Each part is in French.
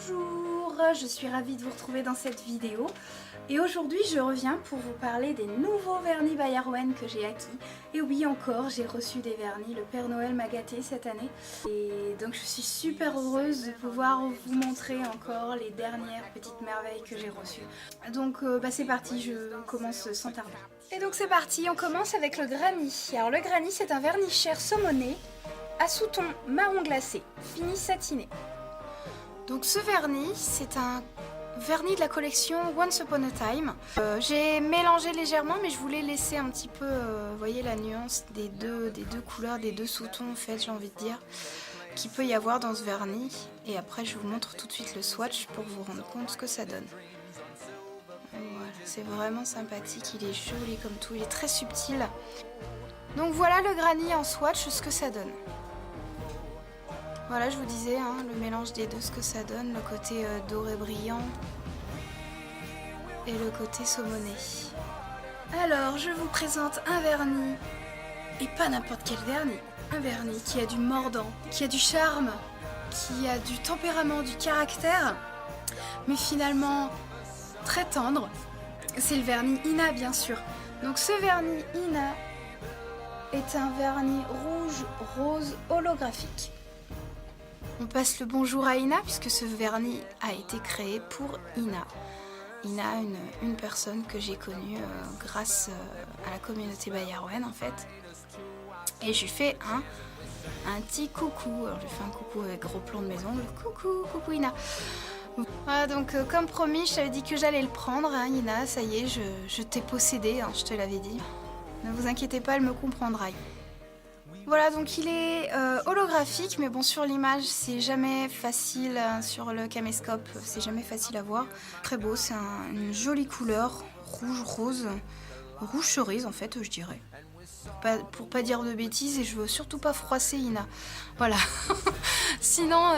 Bonjour, je suis ravie de vous retrouver dans cette vidéo et aujourd'hui je reviens pour vous parler des nouveaux vernis by Arwen que j'ai acquis. Et oui, encore j'ai reçu des vernis, le Père Noël m'a gâtée cette année et donc je suis super heureuse de pouvoir vous montrer encore les dernières petites merveilles que j'ai reçues. Donc c'est parti, je commence sans tarder. Et donc c'est parti, on commence avec le Granny. Alors le Granny, c'est un vernis cher saumonné à sous-ton marron glacé, fini satiné. Donc ce vernis, c'est un vernis de la collection Once Upon a Time. J'ai mélangé légèrement, mais je voulais laisser un petit peu, vous voyez la nuance des deux couleurs, des deux sous-tons en fait, j'ai envie de dire, qu'il peut y avoir dans ce vernis. Et après je vous montre tout de suite le swatch pour vous rendre compte ce que ça donne. Voilà, c'est vraiment sympathique, il est joli comme tout, il est très subtil. Donc voilà le Granny en swatch, ce que ça donne. Voilà, je vous disais, le mélange des deux, ce que ça donne, le côté doré brillant et le côté saumonné. Alors, je vous présente un vernis, et pas n'importe quel vernis. Un vernis qui a du mordant, qui a du charme, qui a du tempérament, du caractère, mais finalement très tendre. C'est le vernis Ina, bien sûr. Donc ce vernis Ina est un vernis rouge-rose holographique. On passe le bonjour à Ina puisque ce vernis a été créé pour Ina. Ina, une personne que j'ai connue grâce à la communauté by Arwen en fait. Et je lui fais un petit coucou. Alors je lui fais un coucou avec gros plan de mes ongles. Coucou Ina. Voilà, donc comme promis, je t'avais dit que j'allais le prendre. Ina, ça y est, je t'ai possédé, je te l'avais dit. Ne vous inquiétez pas, elle me comprendra. Voilà, donc il est holographique, mais bon, sur l'image, c'est jamais facile, sur le caméscope, c'est jamais facile à voir. Très beau, c'est une jolie couleur, rouge-rose, rouge cerise en fait, je dirais. Pour pas dire de bêtises, et je veux surtout pas froisser Ina. Voilà, sinon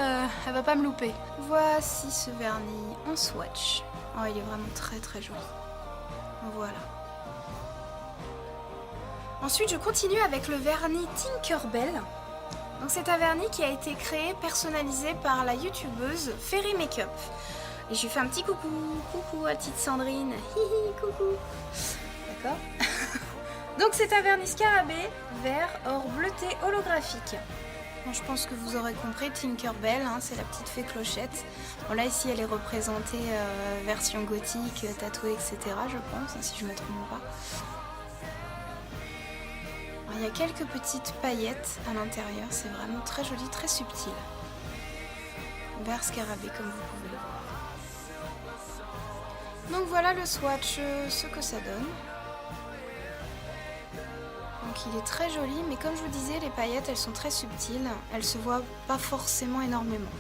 elle va pas me louper. Voici ce vernis en swatch. Oh, il est vraiment très très joli. Voilà. Ensuite, je continue avec le vernis Tinkerbell. Donc, c'est un vernis qui a été créé, personnalisé par la youtubeuse Fairy Makeup. Et je lui fais un petit coucou à petite Sandrine. Hihi, coucou. D'accord. Donc, c'est un vernis scarabée, vert, or bleuté holographique. Bon, je pense que vous aurez compris, Tinkerbell, c'est la petite fée clochette. Bon, là, ici, elle est représentée version gothique, tatouée, etc., je pense, si je ne me trompe pas. Il y a quelques petites paillettes à l'intérieur, c'est vraiment très joli, très subtil. Vert scarabée comme vous pouvez le voir. Donc voilà le swatch, ce que ça donne. Donc il est très joli, mais comme je vous disais, les paillettes elles sont très subtiles, elles se voient pas forcément énormément.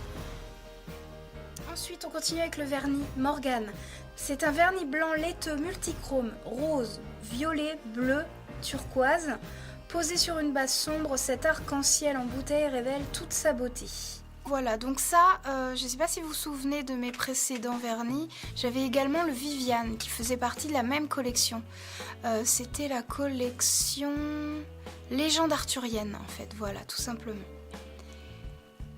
Ensuite on continue avec le vernis Morgane. C'est un vernis blanc laiteux multichrome, rose, violet, bleu, turquoise. Posé sur une base sombre, cet arc-en-ciel en bouteille révèle toute sa beauté. Voilà, donc ça, je ne sais pas si vous vous souvenez de mes précédents vernis, j'avais également le Viviane qui faisait partie de la même collection. C'était la collection Légende arthurienne en fait, voilà, tout simplement.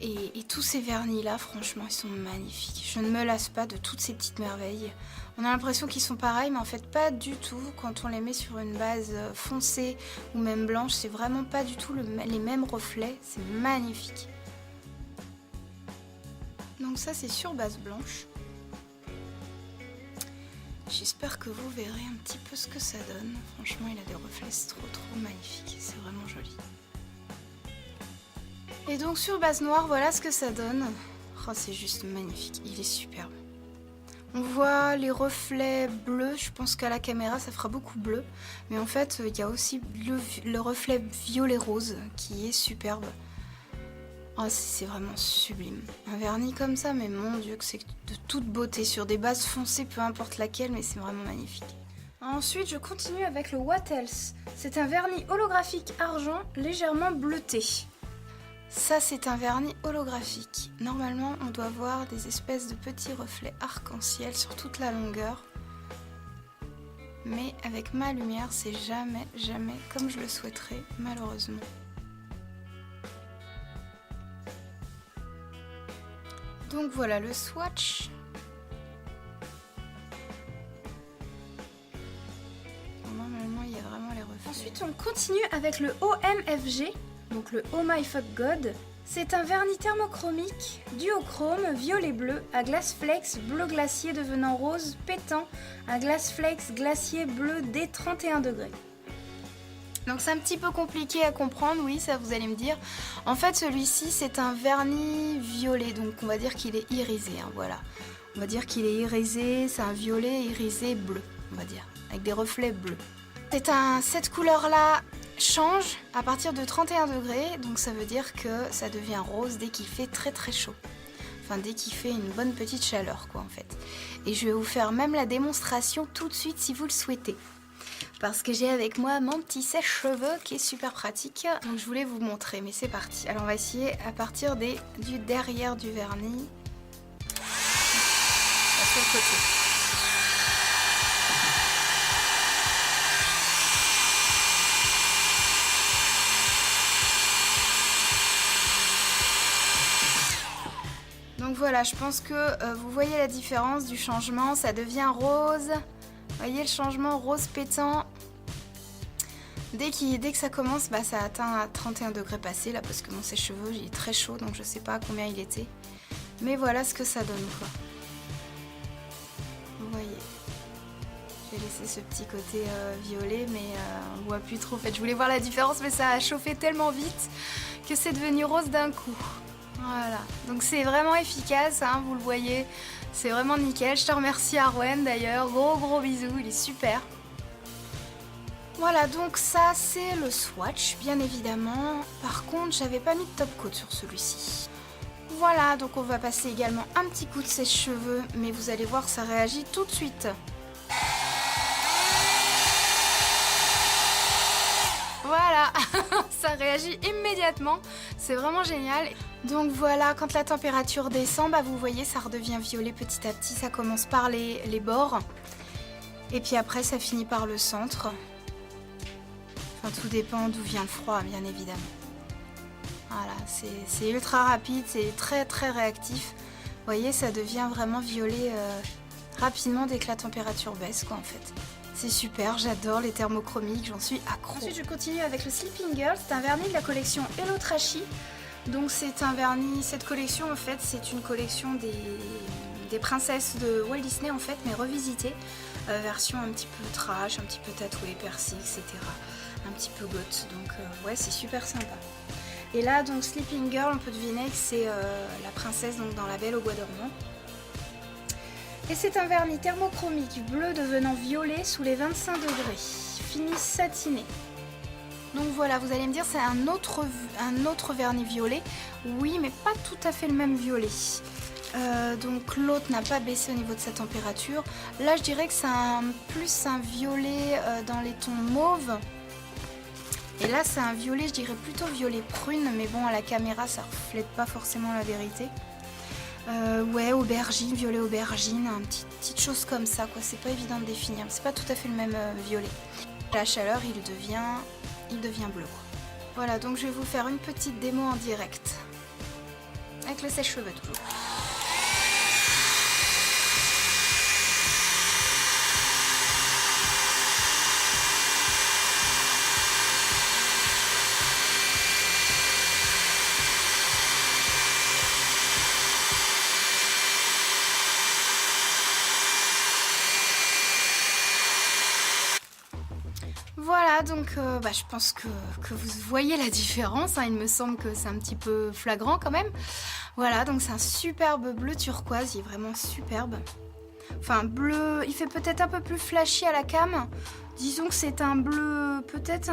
Et tous ces vernis-là, franchement, ils sont magnifiques. Je ne me lasse pas de toutes ces petites merveilles. On a l'impression qu'ils sont pareils, mais en fait pas du tout. Quand on les met sur une base foncée ou même blanche, c'est vraiment pas du tout les mêmes reflets. C'est magnifique. Donc ça, c'est sur base blanche. J'espère que vous verrez un petit peu ce que ça donne. Franchement, il a des reflets, c'est trop magnifique. C'est vraiment joli. Et donc sur base noire, voilà ce que ça donne. Oh, c'est juste magnifique, il est superbe. On voit les reflets bleus, je pense qu'à la caméra ça fera beaucoup bleu. Mais en fait, il y a aussi le reflet violet-rose qui est superbe. Oh, c'est vraiment sublime. Un vernis comme ça, mais mon Dieu, que c'est de toute beauté. Sur des bases foncées, peu importe laquelle, mais c'est vraiment magnifique. Ensuite, je continue avec le What Else. C'est un vernis holographique argent légèrement bleuté. Ça, c'est un vernis holographique. Normalement, on doit voir des espèces de petits reflets arc-en-ciel sur toute la longueur. Mais avec ma lumière, c'est jamais comme je le souhaiterais, malheureusement. Donc voilà le swatch. Normalement il y a vraiment les reflets. Ensuite on continue avec le OMFG, donc le Oh My Fuck God. C'est un vernis thermochromique, duochrome, violet bleu, à glace flex, bleu glacier devenant rose, pétant, à glace flex, glacier bleu dès 31 degrés. Donc c'est un petit peu compliqué à comprendre, oui, ça vous allez me dire. En fait, celui-ci, c'est un vernis violet, donc on va dire qu'il est irisé, hein, voilà. On va dire qu'il est irisé, c'est un violet irisé bleu, on va dire, avec des reflets bleus. Cette couleur-là change à partir de 31 degrés, donc ça veut dire que ça devient rose dès qu'il fait très très chaud. Enfin, dès qu'il fait une bonne petite chaleur, quoi, en fait. Et je vais vous faire même la démonstration tout de suite si vous le souhaitez. Parce que j'ai avec moi mon petit sèche-cheveux qui est super pratique. Donc je voulais vous montrer, mais c'est parti. Alors on va essayer à partir du derrière du vernis. Sur le côté. Donc voilà, je pense que vous voyez la différence du changement. Ça devient rose. Vous voyez le changement rose pétant. Dès que ça commence, bah, ça atteint 31 degrés passés là, parce que mon sèche-cheveux il est très chaud, donc je sais pas à combien il était. Mais voilà ce que ça donne, quoi. Vous voyez. J'ai laissé ce petit côté violet, mais on voit plus trop. En fait, je voulais voir la différence, mais ça a chauffé tellement vite que c'est devenu rose d'un coup. Voilà. Donc c'est vraiment efficace, hein, vous le voyez. C'est vraiment nickel. Je te remercie Arwen d'ailleurs. Gros bisous, il est super. Voilà, donc ça c'est le swatch, bien évidemment. Par contre, j'avais pas mis de top coat sur celui-ci. Voilà, donc on va passer également un petit coup de sèche-cheveux, mais vous allez voir, ça réagit tout de suite. Voilà, ça réagit immédiatement, c'est vraiment génial. Donc voilà, quand la température descend, bah vous voyez, ça redevient violet petit à petit. Ça commence par les bords, et puis après ça finit par le centre. Enfin, tout dépend d'où vient le froid, bien évidemment. Voilà, c'est ultra rapide, c'est très réactif. Vous voyez, ça devient vraiment violet rapidement dès que la température baisse, quoi, en fait. C'est super, j'adore les thermochromiques, j'en suis accro. Ensuite, je continue avec le Sleeping Girl. C'est un vernis de la collection Hello Trashy. Donc c'est un vernis, cette collection en fait, c'est une collection des princesses de Walt Disney en fait, mais revisitée. Version un petit peu trash, un petit peu tatouée, percée, etc. Un petit peu goth, donc ouais, c'est super sympa. Et là, donc Sleeping Girl, on peut deviner que c'est la princesse donc, dans La Belle au Bois dormant. Et c'est un vernis thermochromique bleu devenant violet sous les 25 degrés, fini satiné. Donc voilà, vous allez me dire, c'est un autre vernis violet. Oui, mais pas tout à fait le même violet. Donc l'autre n'a pas baissé au niveau de sa température. Là, je dirais que c'est plus un violet dans les tons mauves. Et là, c'est un violet, je dirais plutôt violet prune, mais bon, à la caméra, ça reflète pas forcément la vérité. Ouais, aubergine, violet aubergine, une petite chose comme ça, quoi. C'est pas évident de définir, c'est pas tout à fait le même violet. À la chaleur, il devient bleu, quoi. Voilà, donc je vais vous faire une petite démo en direct. Avec le sèche-cheveux, toujours. Voilà, donc je pense que vous voyez la différence, hein. Il me semble que c'est un petit peu flagrant quand même. Voilà, donc c'est un superbe bleu turquoise, il est vraiment superbe. Enfin, bleu, il fait peut-être un peu plus flashy à la cam. Disons que c'est un bleu, peut-être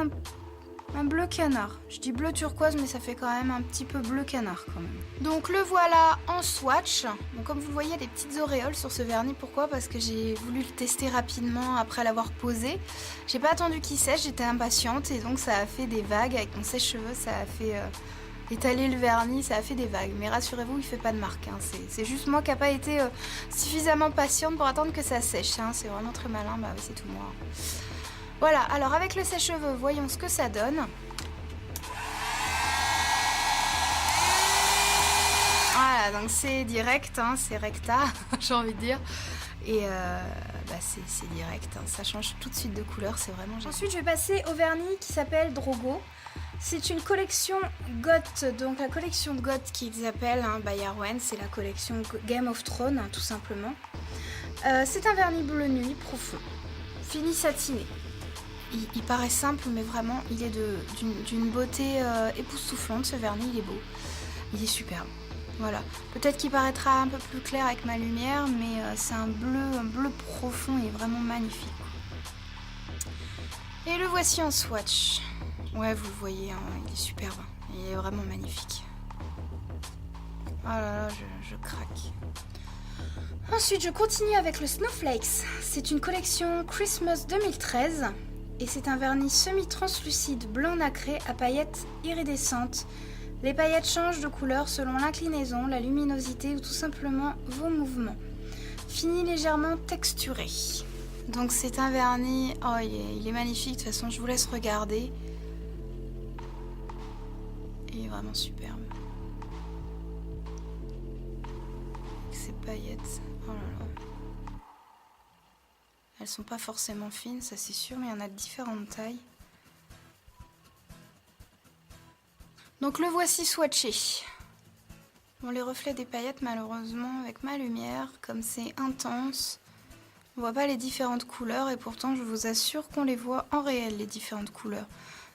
un bleu canard. Je dis bleu turquoise, mais ça fait quand même un petit peu bleu canard quand même. Donc le voilà en swatch. Bon, comme vous le voyez, il y a des petites auréoles sur ce vernis. Pourquoi? Parce que j'ai voulu le tester rapidement après l'avoir posé. J'ai pas attendu qu'il sèche, j'étais impatiente et donc ça a fait des vagues. Avec mon sèche-cheveux, ça a fait étaler le vernis, ça a fait des vagues. Mais rassurez-vous, il fait pas de marque, hein. C'est juste moi qui n'ai pas été suffisamment patiente pour attendre que ça sèche, hein. C'est vraiment très malin, bah oui, c'est tout moi. Voilà, alors avec le sèche-cheveux, voyons ce que ça donne. Voilà, Voilà, donc c'est direct, hein, c'est recta, j'ai envie de dire. Et c'est direct, hein, ça change tout de suite de couleur, c'est vraiment génial. Ensuite, je vais passer au vernis qui s'appelle Drogo. C'est une collection Goth, donc la collection Goth qu'ils appellent by Arwen, c'est la collection Game of Thrones, tout simplement. C'est un vernis bleu nuit profond, fini satiné. Il paraît simple, mais vraiment, il est d'une beauté époustouflante, ce vernis, il est beau. Il est superbe. Voilà. Peut-être qu'il paraîtra un peu plus clair avec ma lumière, mais c'est un bleu profond et vraiment magnifique. Et le voici en swatch. Ouais, vous le voyez, hein, il est superbe. Il est vraiment magnifique. Oh là là, je craque. Ensuite, je continue avec le Snowflakes. C'est une collection Christmas 2013. Et c'est un vernis semi-translucide blanc nacré à paillettes iridescentes. Les paillettes changent de couleur selon l'inclinaison, la luminosité ou tout simplement vos mouvements. Fini légèrement texturé. Donc c'est un vernis, oh il est magnifique, de toute façon je vous laisse regarder. Il est vraiment superbe. Avec ces paillettes, oh là là. Elles sont pas forcément fines, ça c'est sûr, mais il y en a de différentes tailles. Donc le voici swatché. Bon, les reflets des paillettes, malheureusement, avec ma lumière, comme c'est intense, on voit pas les différentes couleurs et pourtant je vous assure qu'on les voit en réel, les différentes couleurs.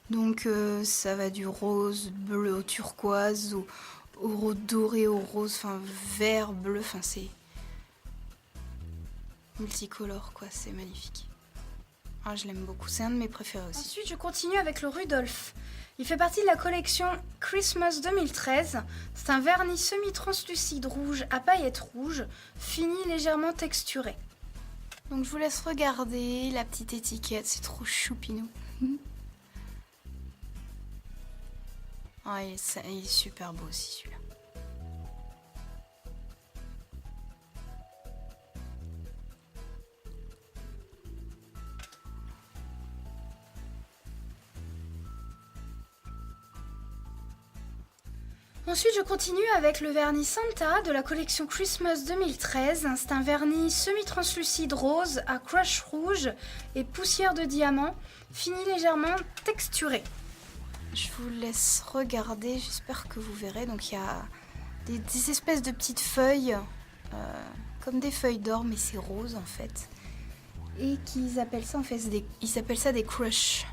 Donc ça va du rose, bleu au turquoise, au doré, au rose, enfin vert, bleu, enfin c'est multicolore quoi, c'est magnifique. Ah, je l'aime beaucoup, c'est un de mes préférés aussi. Ensuite je continue avec le Rudolph. Il fait partie de la collection Christmas 2013. C'est un vernis semi-translucide rouge à paillettes rouges, fini légèrement texturé. Donc je vous laisse regarder la petite étiquette, c'est trop choupinou. Ah, il est super beau aussi celui-là. Ensuite, je continue avec le vernis Santa de la collection Christmas 2013. C'est un vernis semi-translucide rose à crush rouge et poussière de diamant, fini légèrement texturé. Je vous laisse regarder, j'espère que vous verrez. Donc il y a des espèces de petites feuilles, comme des feuilles d'or, mais c'est rose en fait. Et qu'ils appellent ça en fait, ils appellent ça des crush,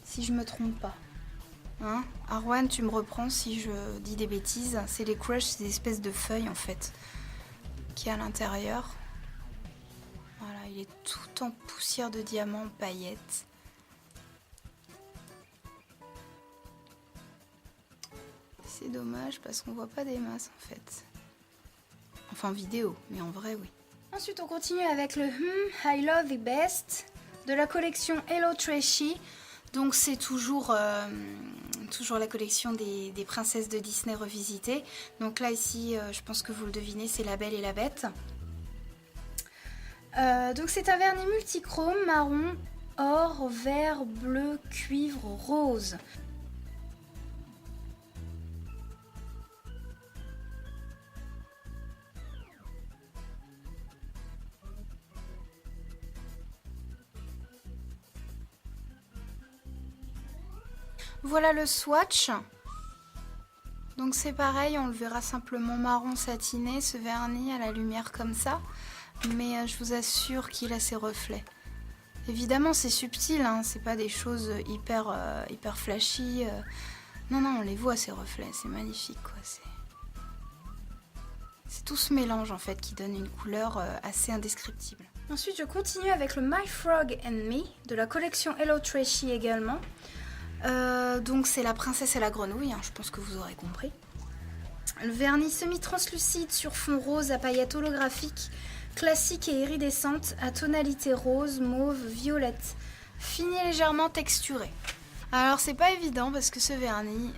si je me trompe pas. Hein, Arwan, tu me reprends si je dis des bêtises. C'est les crush, c'est des espèces de feuilles en fait qui est à l'intérieur. Voilà, il est tout en poussière de diamant, paillettes. C'est dommage parce qu'on voit pas des masses en fait. Enfin vidéo, mais en vrai oui. Ensuite on continue avec le I Love the Best de la collection Hello Trashy. Donc c'est toujours la collection des princesses de Disney revisitées. Donc là ici, je pense que vous le devinez, c'est La Belle et la Bête. Donc c'est un vernis multichrome, marron, or, vert, bleu, cuivre, rose. Voilà le swatch. Donc c'est pareil, on le verra simplement marron satiné, ce vernis à la lumière comme ça. Mais je vous assure qu'il a ses reflets. Évidemment c'est subtil, hein, c'est pas des choses hyper flashy. Non, on les voit ces reflets, c'est magnifique quoi. C'est tout ce mélange en fait qui donne une couleur assez indescriptible. Ensuite je continue avec le My Frog and Me de la collection Hello Trashy également. Donc c'est la princesse et la grenouille, hein, je pense que vous aurez compris. Le vernis semi-translucide sur fond rose à paillettes holographiques, classique et iridescente, à tonalité rose, mauve, violette, fini légèrement texturé. Alors c'est pas évident parce que ce vernis,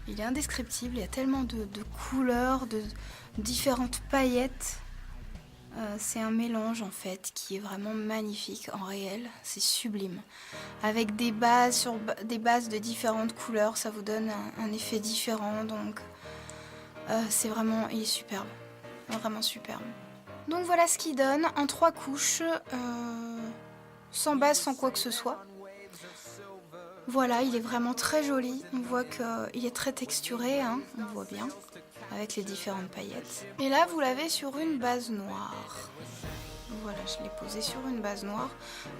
il est indescriptible, il y a tellement de couleurs, de différentes paillettes. C'est un mélange en fait qui est vraiment magnifique en réel, c'est sublime. Avec des bases sur des bases de différentes couleurs, ça vous donne un effet différent. Donc C'est vraiment, il est superbe, vraiment superbe. Donc voilà ce qu'il donne en 3 couches, sans base, sans quoi que ce soit. Voilà, il est vraiment très joli, on voit qu'il est très texturé, hein, on voit bien, avec les différentes paillettes. Et là, vous l'avez sur une base noire. Voilà, je l'ai posé sur une base noire.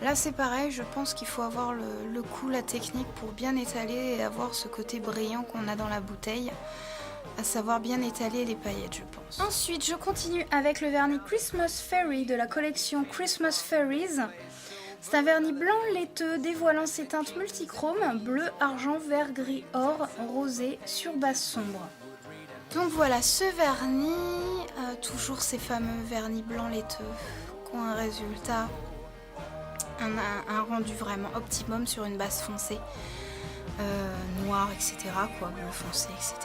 Là, c'est pareil, je pense qu'il faut avoir le coup, la technique pour bien étaler et avoir ce côté brillant qu'on a dans la bouteille, à savoir bien étaler les paillettes, je pense. Ensuite, je continue avec le vernis Christmas Fairy de la collection Christmas Fairies. C'est un vernis blanc laiteux dévoilant ses teintes multichromes, bleu, argent, vert, gris, or, rosé, sur base sombre. Donc voilà ce vernis, toujours ces fameux vernis blancs laiteux qui ont un résultat, un rendu vraiment optimum sur une base foncée, noire, etc. quoi, bleu foncé, etc.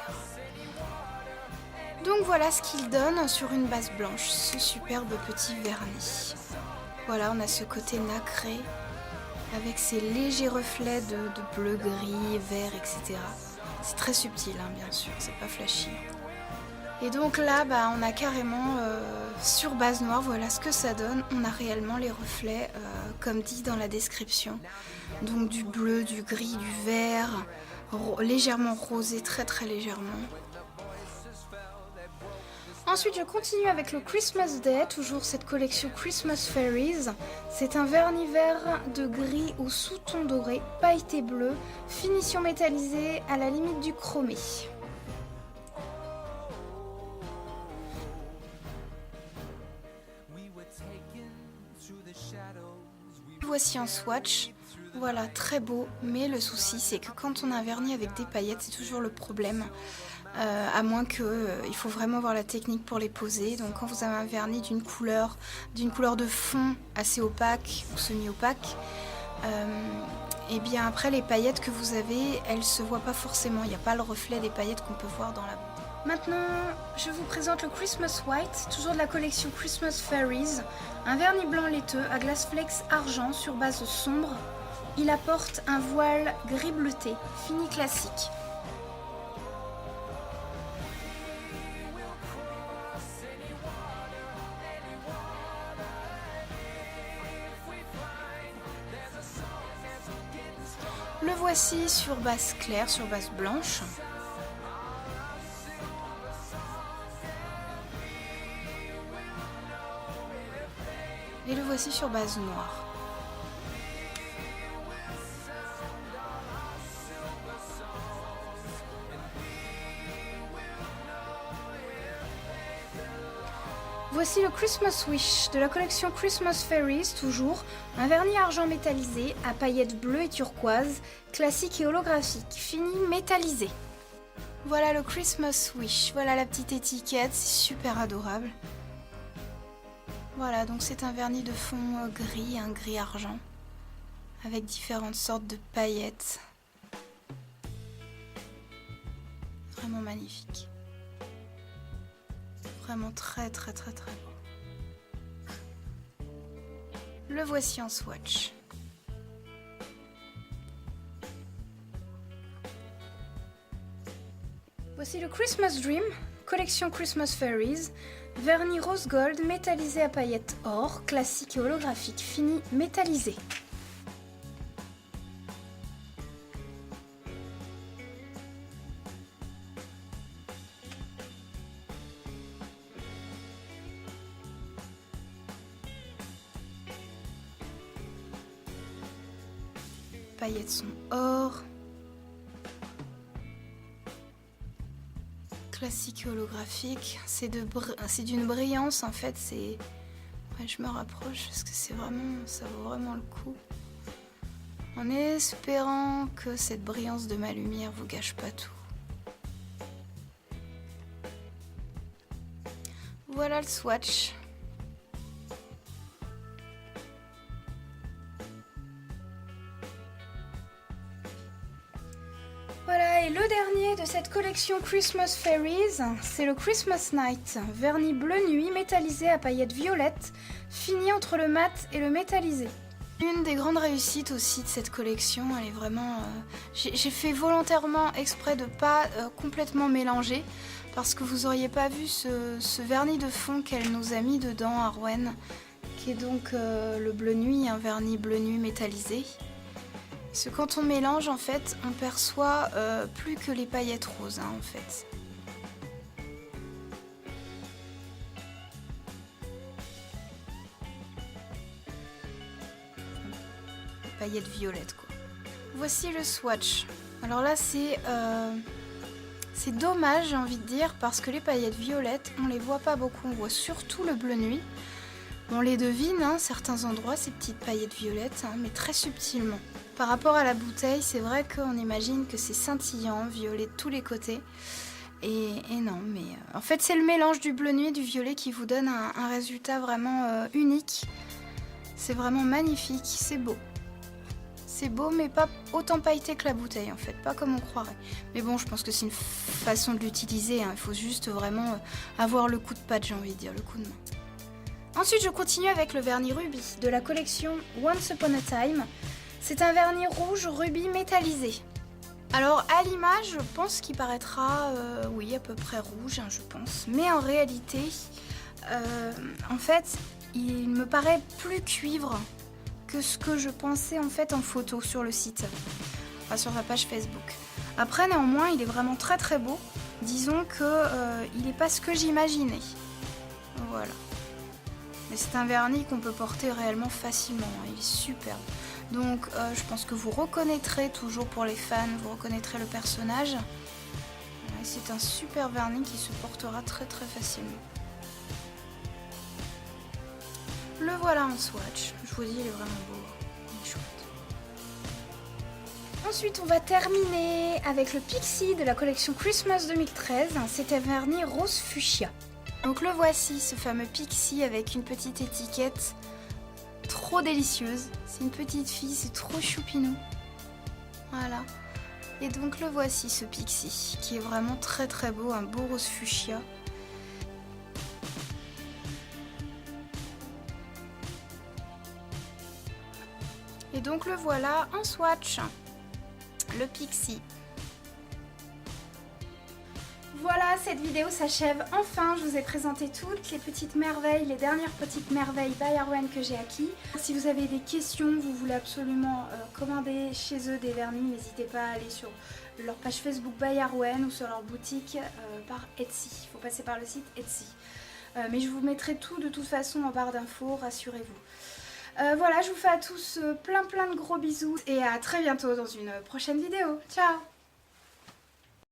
Donc voilà ce qu'il donne sur une base blanche, ce superbe petit vernis. Voilà, on a ce côté nacré avec ces légers reflets de bleu, gris, vert, etc. C'est très subtil, hein, bien sûr, c'est pas flashy. Et donc là, on a carrément sur base noire, voilà ce que ça donne. On a réellement les reflets, comme dit dans la description. Donc du bleu, du gris, du vert, légèrement rosé, très très légèrement. Ensuite, je continue avec le Christmas Day, toujours cette collection Christmas Fairies. C'est un vernis vert de gris au sous-ton doré, pailleté bleu, finition métallisée à la limite du chromé. Voici un swatch. Voilà, très beau, mais le souci c'est que quand on a un vernis avec des paillettes, c'est toujours le problème. À moins il faut vraiment avoir la technique pour les poser. Donc quand vous avez un vernis d'une couleur de fond assez opaque ou semi-opaque, et bien après les paillettes que vous avez, elles se voient pas forcément. Il n'y a pas le reflet des paillettes qu'on peut voir dans la bouteille. Maintenant, je vous présente le Christmas White, toujours de la collection Christmas Fairies. Un vernis blanc laiteux à glace flex argent sur base sombre. Il apporte un voile gris bleuté, fini classique. Le voici sur base claire, sur base blanche. Et le voici sur base noire. Voici le Christmas Wish de la collection Christmas Fairies, toujours, un vernis argent métallisé à paillettes bleues et turquoises, classique et holographique, fini métallisé. Voilà le Christmas Wish, voilà la petite étiquette, c'est super adorable. Voilà, donc c'est un vernis de fond gris, un gris argent, avec différentes sortes de paillettes. Vraiment magnifique. Vraiment très très très très beau. Le voici en swatch. Voici le Christmas Dream, collection Christmas Fairies, vernis rose gold métallisé à paillettes or, classique et holographique, fini métallisé. Les paillettes sont or. Classique et holographique, c'est d'une brillance en fait, c'est... Ouais, je me rapproche parce que c'est vraiment, ça vaut vraiment le coup. En espérant que cette brillance de ma lumière vous gâche pas tout. Voilà le swatch. Voilà, et le dernier de cette collection Christmas Fairies, c'est le Christmas Night, vernis bleu nuit métallisé à paillettes violettes, fini entre le mat et le métallisé. Une des grandes réussites aussi de cette collection, elle est vraiment... j'ai fait volontairement exprès de pas complètement mélanger, parce que vous auriez pas vu ce vernis de fond qu'elle nous a mis dedans, Arwen, qui est donc le bleu nuit, un vernis bleu nuit métallisé. Parce que quand on mélange, en fait, on perçoit plus que les paillettes roses, hein, en fait. Paillettes violettes, quoi. Voici le swatch. Alors là, c'est dommage, j'ai envie de dire, parce que les paillettes violettes, on les voit pas beaucoup. On voit surtout le bleu nuit. On les devine, hein, certains endroits, ces petites paillettes violettes, hein, mais très subtilement. Par rapport à la bouteille, c'est vrai qu'on imagine que c'est scintillant, violet de tous les côtés. Et non, mais en fait, c'est le mélange du bleu nuit et du violet qui vous donne un résultat vraiment unique. C'est vraiment magnifique, c'est beau. C'est beau, mais pas autant pailleté que la bouteille, en fait, pas comme on croirait. Mais bon, je pense que c'est une façon de l'utiliser, hein. Il faut juste vraiment avoir le coup de patte, j'ai envie de dire, le coup de main. Ensuite, je continue avec le vernis rubis de la collection Once Upon a Time. C'est un vernis rouge rubis métallisé. Alors, à l'image, je pense qu'il paraîtra, oui, à peu près rouge, hein, je pense. Mais en réalité, en fait, il me paraît plus cuivre que ce que je pensais en fait en photo sur le site, enfin sur la page Facebook. Après néanmoins il est vraiment très très beau, disons que il n'est pas ce que j'imaginais, voilà. Mais c'est un vernis qu'on peut porter réellement facilement, hein. Il est superbe. Donc je pense que vous reconnaîtrez, toujours pour les fans, vous reconnaîtrez le personnage. Ouais, c'est un super vernis qui se portera très très facilement. Le voilà en swatch, je vous dis, il est vraiment beau, il est chouette. Ensuite, on va terminer avec le Pixi de la collection Christmas 2013. C'est un vernis rose fuchsia. Donc le voici, ce fameux Pixi avec une petite étiquette trop délicieuse. C'est une petite fille, c'est trop choupinou. Voilà. Et donc le voici, ce Pixi, qui est vraiment très très beau, un beau rose fuchsia. Et donc le voilà en swatch, le Pixi. Voilà, cette vidéo s'achève enfin. Je vous ai présenté toutes les petites merveilles, les dernières petites merveilles by Arwen que j'ai acquis. Si vous avez des questions, vous voulez absolument commander chez eux des vernis, n'hésitez pas à aller sur leur page Facebook by Arwen ou sur leur boutique par Etsy. Il faut passer par le site Etsy. Mais je vous mettrai tout de toute façon en barre d'infos, rassurez-vous. Voilà, je vous fais à tous plein de gros bisous et à très bientôt dans une prochaine vidéo. Ciao!